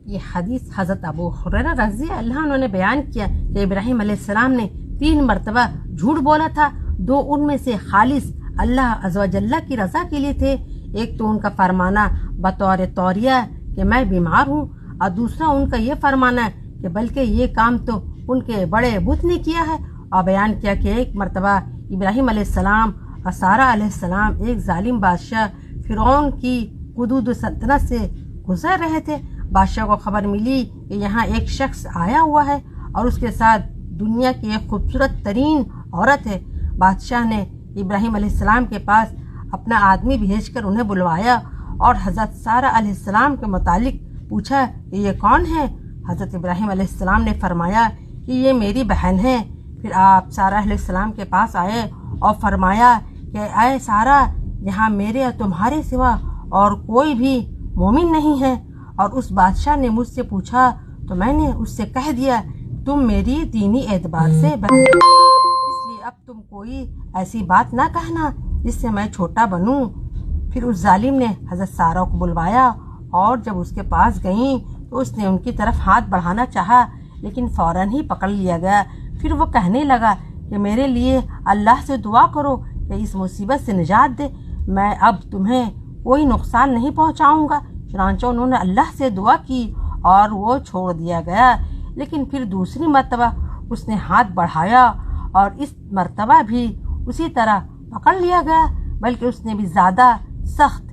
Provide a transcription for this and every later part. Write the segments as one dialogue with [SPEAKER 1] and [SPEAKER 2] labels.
[SPEAKER 1] یہ حدیث حضرت ابو ہریرہ رضی اللہ عنہ نے بیان کیا کہ ابراہیم علیہ السلام نے 3 مرتبہ جھوٹ بولا تھا، 2 ان میں سے خالص اللہ عز و جل کی رضا کے لیے تھے۔ ایک تو ان کا فرمانا بطور توریہ کہ میں بیمار ہوں، اور دوسرا ان کا یہ فرمانا کہ بلکہ یہ کام تو ان کے بڑے بت نے کیا ہے، اور بیان کیا کہ ایک مرتبہ ابراہیم علیہ السلام اور سارہ علیہ السلام ایک ظالم بادشاہ فرعون کی حدود سلطنت سے گزر رہے تھے۔ بادشاہ کو خبر ملی کہ یہاں ایک شخص آیا ہوا ہے اور اس کے ساتھ دنیا کی ایک خوبصورت ترین عورت ہے۔ بادشاہ نے ابراہیم علیہ السلام کے پاس اپنا آدمی بھیج کر انہیں بلوایا اور حضرت سارہ علیہ السلام کے متعلق پوچھا کہ یہ کون ہے۔ حضرت ابراہیم علیہ السلام نے فرمایا کہ یہ میری بہن ہے۔ پھر آپ سارہ علیہ السلام کے پاس آئے اور فرمایا کہ اے سارہ، یہاں میرے اور تمہارے سوا اور کوئی بھی مومن نہیں ہے، اور اس بادشاہ نے مجھ سے پوچھا تو میں نے اس سے کہہ دیا تم میری دینی اعتبار سے بہن ہو، اس لیے اب تم کوئی ایسی بات نہ کہنا جس سے میں چھوٹا بنوں۔ پھر اس ظالم نے حضرت سارہ کو بلوایا اور جب اس کے پاس گئیں تو اس نے ان کی طرف ہاتھ بڑھانا چاہا، لیکن فوراً ہی پکڑ لیا گیا۔ پھر وہ کہنے لگا کہ میرے لیے اللہ سے دعا کرو کہ اس مصیبت سے نجات دے، میں اب تمہیں کوئی نقصان نہیں پہنچاؤں گا۔ چنانچہ انہوں نے اللہ سے دعا کی اور وہ چھوڑ دیا گیا۔ لیکن پھر دوسری مرتبہ اس نے ہاتھ بڑھایا اور اس مرتبہ بھی اسی طرح پکڑ لیا گیا، بلکہ اس نے بھی زیادہ سخت،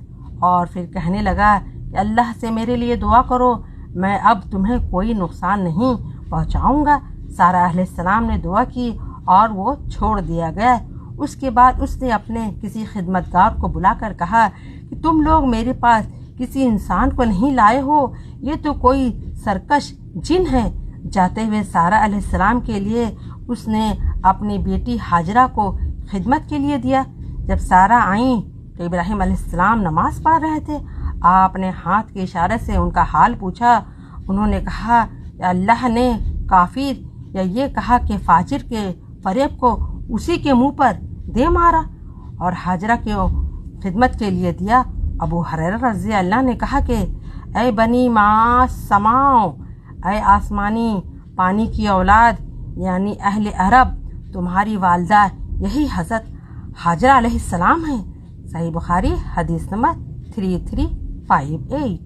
[SPEAKER 1] اور پھر کہنے لگا کہ اللہ سے میرے لیے دعا کرو، میں اب تمہیں کوئی نقصان نہیں پہنچاؤں گا۔ سارہ علیہ السلام نے دعا کی اور وہ چھوڑ دیا گیا۔ اس کے بعد اس نے اپنے کسی خدمتگار کو بلا کر کہا کہ تم لوگ میرے پاس کسی انسان کو نہیں لائے ہو، یہ تو کوئی سرکش جن ہے۔ جاتے ہوئے سارہ علیہ السلام کے لیے اس نے اپنی بیٹی ہاجرہ کو خدمت کے لیے دیا۔ جب سارہ آئیں تو ابراہیم علیہ السلام نماز پڑھ رہے تھے۔ آپ نے ہاتھ کے اشارے سے ان کا حال پوچھا۔ انہوں نے کہا کہ اللہ نے کافر یا یہ کہا کہ فاجر کے فریب کو اسی کے منہ پر دے مارا اور ہاجرہ کے خدمت کے لیے دیا۔ ابو ہریرہ رضی اللہ نے کہا کہ اے بنی ما سماؤ، اے آسمانی پانی کی اولاد یعنی اہل عرب، تمہاری والدہ یہی حضرت ہاجرہ علیہ السلام ہیں۔ صحیح بخاری حدیث نمبر 3358۔